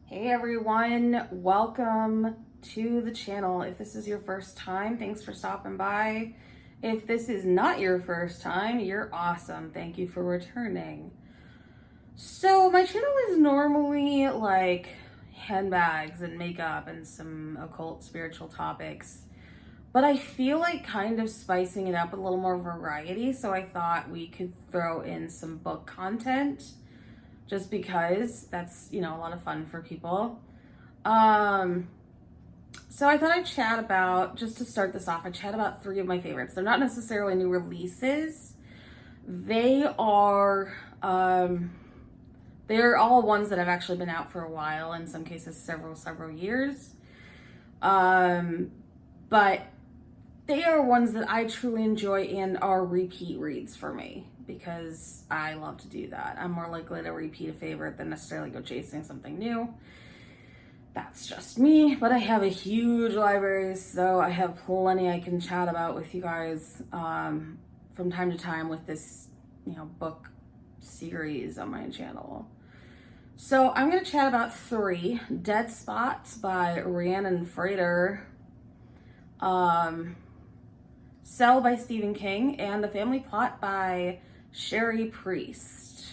Hey everyone, welcome to the channel. If this is your first time, thanks for stopping by. If this is not your first time, you're awesome. Thank you for returning. So my channel is normally like handbags and makeup and some occult spiritual topics, but I feel like kind of spicing it up with a little more variety, so I thought we could throw in some book content just because that's, a lot of fun for people. Um, so I thought I'd chat about, just to start this off, I'd chat about three of my favorites. They're not necessarily new releases. They are, they're all ones that have actually been out for a while, in some cases several years. But they are ones that I truly enjoy and are repeat reads for me because I love to do that. I'm more likely to repeat a favorite than necessarily go chasing something new. That's just me, but I have a huge library, so I have plenty I can chat about with you guys from time to time with this, book series on my channel. So I'm going to chat about three: Dead Spots by Rhiannon Frater, Cell by Stephen King, and The Family Plot by Sherry Priest.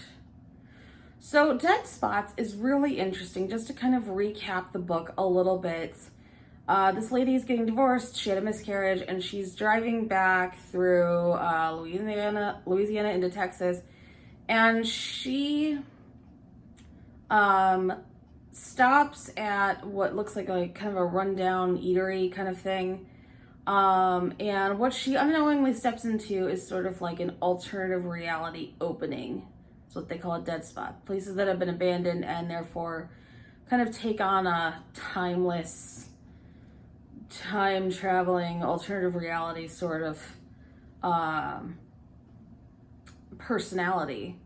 So Dead Spots is really interesting. Just to kind of recap the book a little bit, this lady is getting divorced. She had a miscarriage, and she's driving back through Louisiana into Texas, and she stops at what looks like kind of a rundown eatery kind of thing. And what she unknowingly steps into is sort of like an alternative reality opening. It's what they call a dead spot. Places that have been abandoned and therefore kind of take on a timeless, time-traveling, alternative reality sort of personality.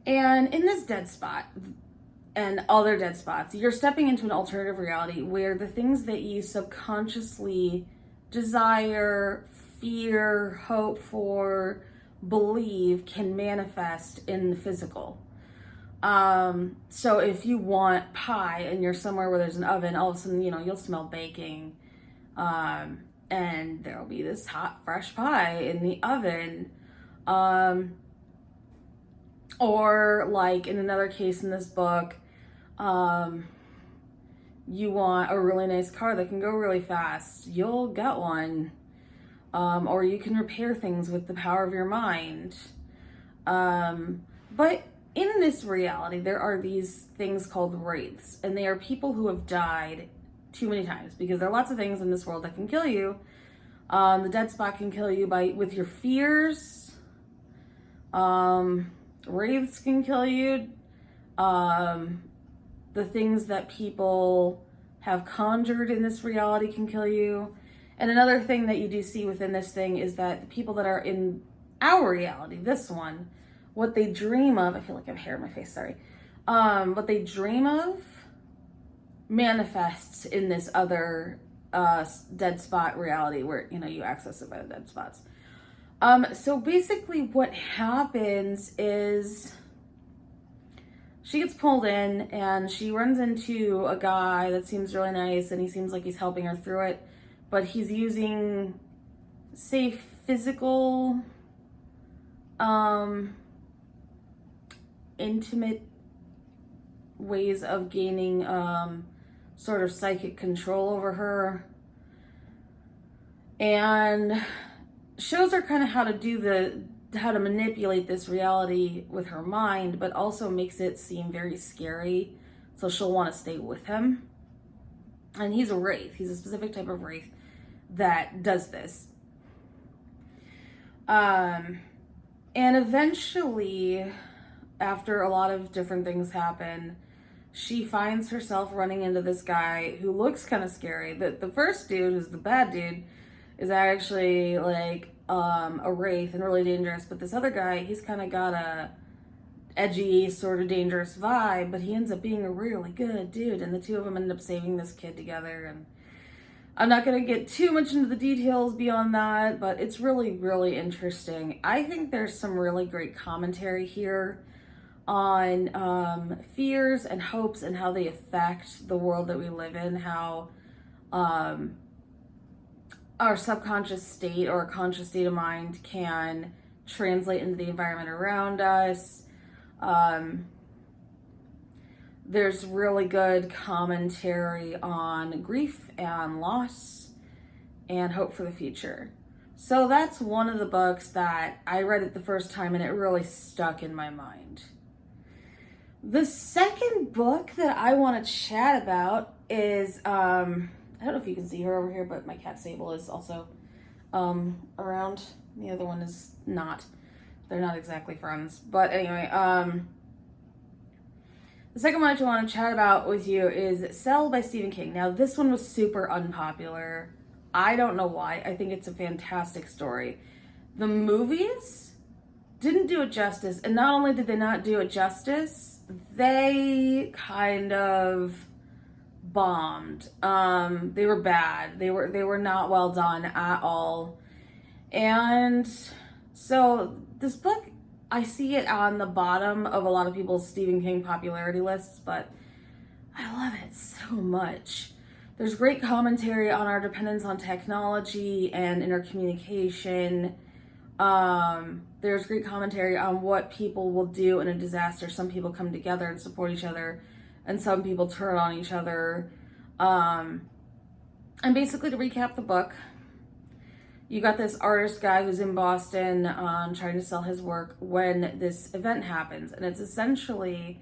And in this dead spot, and other dead spots, you're stepping into an alternative reality where the things that you subconsciously desire, fear, hope for, believe can manifest in the physical. So if you want pie and you're somewhere where there's an oven, all of a sudden, you'll smell baking, and there'll be this hot, fresh pie in the oven. Or like in another case in this book, you want a really nice car that can go really fast, you'll get one. Or you can repair things with the power of your mind. But in this reality, there are these things called wraiths, and they are people who have died too many times, because there are lots of things in this world that can kill you. The dead spot can kill you with your fears. Wraiths can kill you. The things that people have conjured in this reality can kill you. And another thing that you do see within this thing is that the people that are in our reality, this one, what they dream of, I feel like I have hair in my face, sorry. What they dream of manifests in this other dead spot reality where, you access it by the dead spots. So basically what happens is she gets pulled in and she runs into a guy that seems really nice, and he seems like he's helping her through it, but he's using, say, physical, intimate ways of gaining, sort of psychic control over her, and shows her kind of how to manipulate this reality with her mind, but also makes it seem very scary, so she'll want to stay with him. And he's a wraith. He's a specific type of wraith that does this. And eventually, after a lot of different things happen, she finds herself running into this guy who looks kind of scary. The first dude, who's the bad dude, is actually like a wraith and really dangerous, but this other guy, he's kind of got a edgy, sort of dangerous vibe, but he ends up being a really good dude, and the two of them end up saving this kid together. And I'm not going to get too much into the details beyond that, but it's really, really interesting. I think there's some really great commentary here on fears and hopes and how they affect the world that we live in, how our subconscious state or conscious state of mind can translate into the environment around us. There's really good commentary on grief and loss and hope for the future. So that's one of the books that I read it the first time and it really stuck in my mind. The second book that I want to chat about is, I don't know if you can see her over here, but my cat Sable is also around. The other one is not. They're not exactly friends. But anyway, the second one I want to chat about with you is Cell by Stephen King. Now, this one was super unpopular. I don't know why. I think it's a fantastic story. The movies didn't do it justice. And not only did they not do it justice, they kind of bombed. They were bad. They were not well done at all. And so this book, I see it on the bottom of a lot of people's Stephen King popularity lists, but I love it so much. There's great commentary on our dependence on technology and intercommunication. There's great commentary on what people will do in a disaster. Some people come together and support each other, and some people turn on each other. And basically, to recap the book, you got this artist guy who's in Boston trying to sell his work when this event happens. And it's essentially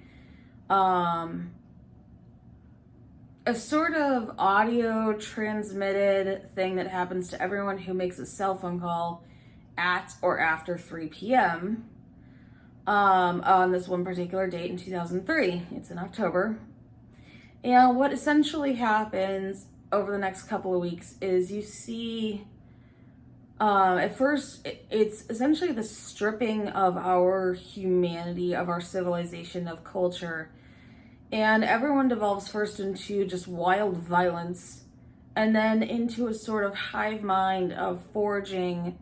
a sort of audio transmitted thing that happens to everyone who makes a cell phone call at or after 3 p.m. On this one particular date in 2003. It's in October. And what essentially happens over the next couple of weeks is you see, at first, it's essentially the stripping of our humanity, of our civilization, of culture. And everyone devolves first into just wild violence and then into a sort of hive mind of foraging,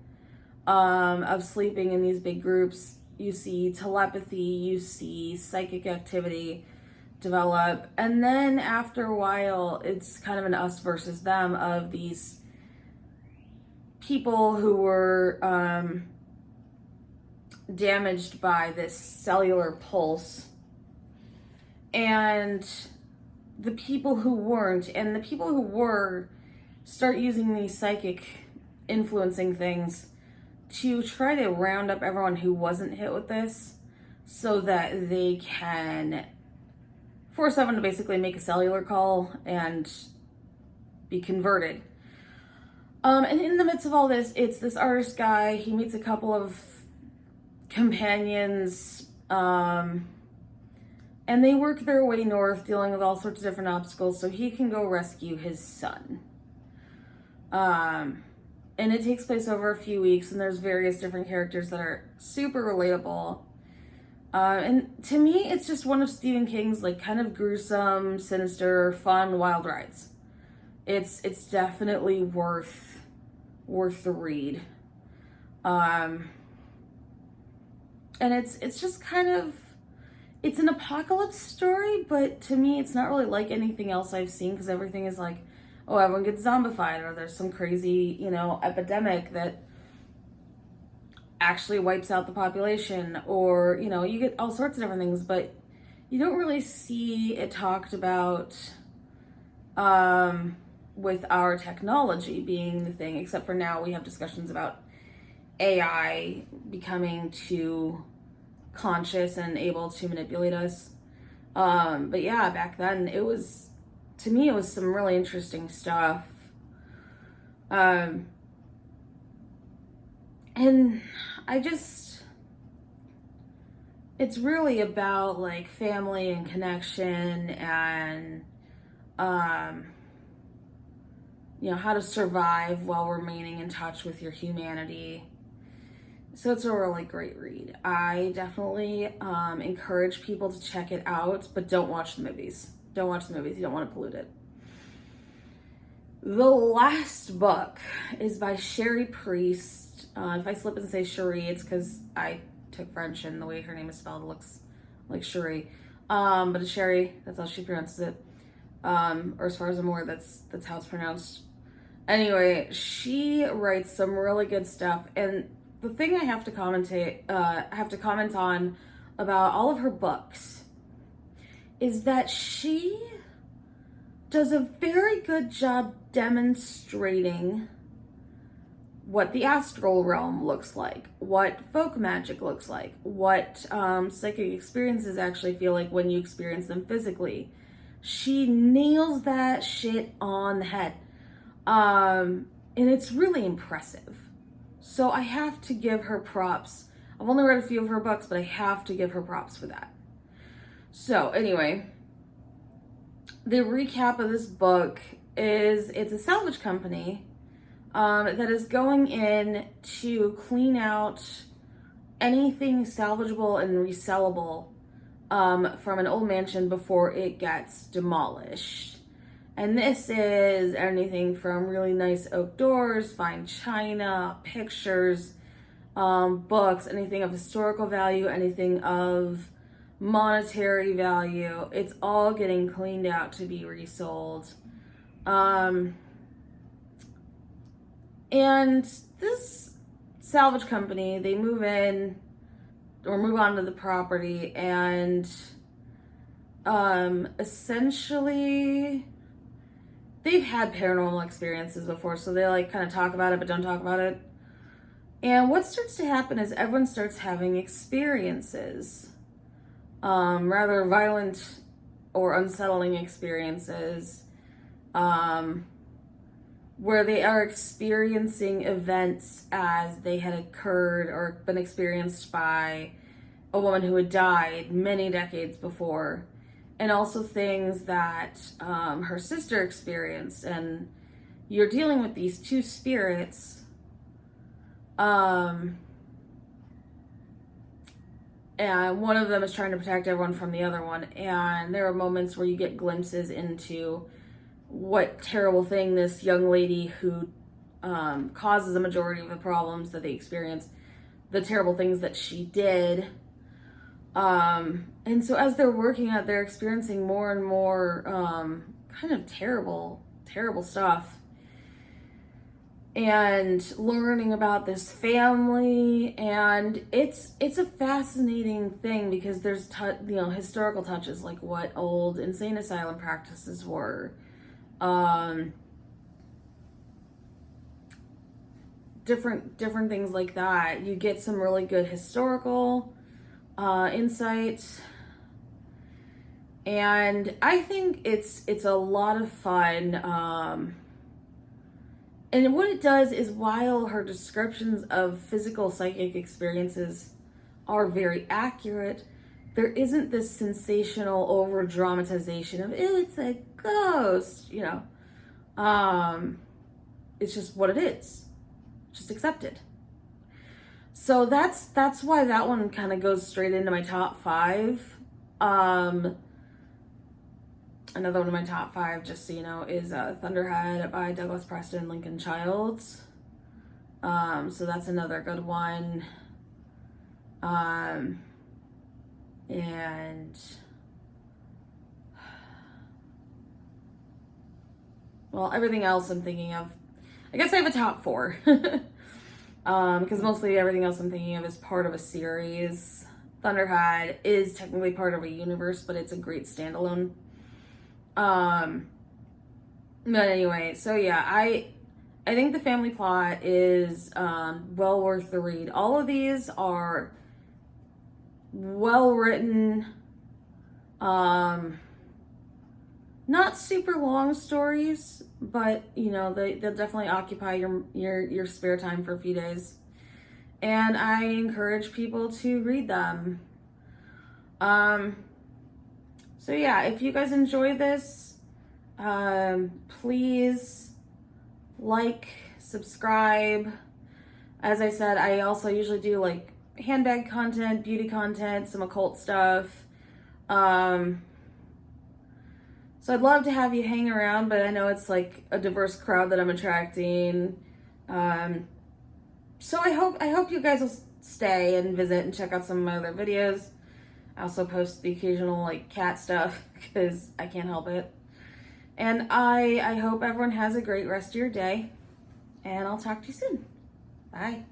of sleeping in these big groups. You see telepathy, you see psychic activity develop. And then after a while, it's kind of an us versus them of these people who were damaged by this cellular pulse. And the people who weren't, and the people who were, start using these psychic influencing things to try to round up everyone who wasn't hit with this so that they can force someone to basically make a cellular call and be converted. And in the midst of all this, it's this artist guy. He meets a couple of companions, and they work their way north, dealing with all sorts of different obstacles so he can go rescue his son. And it takes place over a few weeks, and there's various different characters that are super relatable. And to me, it's just one of Stephen King's like kind of gruesome, sinister, fun, wild rides. It's definitely worth the read. And it's just kind of, it's an apocalypse story, but to me, it's not really like anything else I've seen, because everything is like, oh, everyone gets zombified, or there's some crazy, epidemic that actually wipes out the population, or, you get all sorts of different things, but you don't really see it talked about with our technology being the thing, except for now we have discussions about AI becoming too conscious and able to manipulate us. But yeah, back then to me, it was some really interesting stuff. And it's really about like family and connection and, how to survive while remaining in touch with your humanity. So it's a really great read. I definitely encourage people to check it out, but don't watch the movies. Don't watch the movies. You don't want to pollute it. The last book is by Cherie Priest. If I slip and say Cherie, it's because I took French and the way her name is spelled looks like Cherie. But it's Sherry, that's how she pronounces it. Or as far as I'm aware, that's how it's pronounced. Anyway, she writes some really good stuff, and the thing I have to comment on about all of her books is that she does a very good job demonstrating what the astral realm looks like, what folk magic looks like, what psychic experiences actually feel like when you experience them physically. She nails that shit on the head. And it's really impressive. So I have to give her props. I've only read a few of her books, but I have to give her props for that. So anyway, the recap of this book is it's a salvage company that is going in to clean out anything salvageable and resellable from an old mansion before it gets demolished. And this is anything from really nice oak doors, fine china, pictures, books, anything of historical value, anything of monetary value. It's all getting cleaned out to be resold. And this salvage company, they move in or move onto the property, and essentially they've had paranormal experiences before, so they like kind of talk about it but don't talk about it. And what starts to happen is everyone starts having experiences, rather violent or unsettling experiences, where they are experiencing events as they had occurred or been experienced by a woman who had died many decades before. And also things that her sister experienced. And you're dealing with these two spirits. And one of them is trying to protect everyone from the other one. And there are moments where you get glimpses into what terrible thing this young lady who causes a majority of the problems that they experience, the terrible things that she did. And so as they're working out, they're experiencing more and more kind of terrible stuff. And learning about this family, and it's a fascinating thing because there's historical touches like what old insane asylum practices were. Different things like that. You get some really good historical insights, and I think it's a lot of fun. And what it does is, while her descriptions of physical psychic experiences are very accurate, there isn't this sensational over dramatization of, ew, it's a ghost, it's just what it is. Just accept it. So that's why that one kind of goes straight into my top 5. Another one of my top 5, just so you know, is Thunderhead by Douglas Preston, Lincoln Childs. So that's another good one. And well, everything else I'm thinking of, I guess I have a top 4. Because mostly everything else I'm thinking of is part of a series. Thunderhead is technically part of a universe, but it's a great standalone. But anyway, so yeah, I think the family plot is well worth the read. All of these are well written, not super long stories, but they'll definitely occupy your spare time for a few days. And I encourage people to read them. So yeah, if you guys enjoy this, please like, subscribe. As I said, I also usually do like handbag content, beauty content, some occult stuff. So I'd love to have you hang around, but I know it's like a diverse crowd that I'm attracting. So I hope you guys will stay and visit and check out some of my other videos. I also post the occasional like cat stuff because I can't help it. And I hope everyone has a great rest of your day. And I'll talk to you soon. Bye.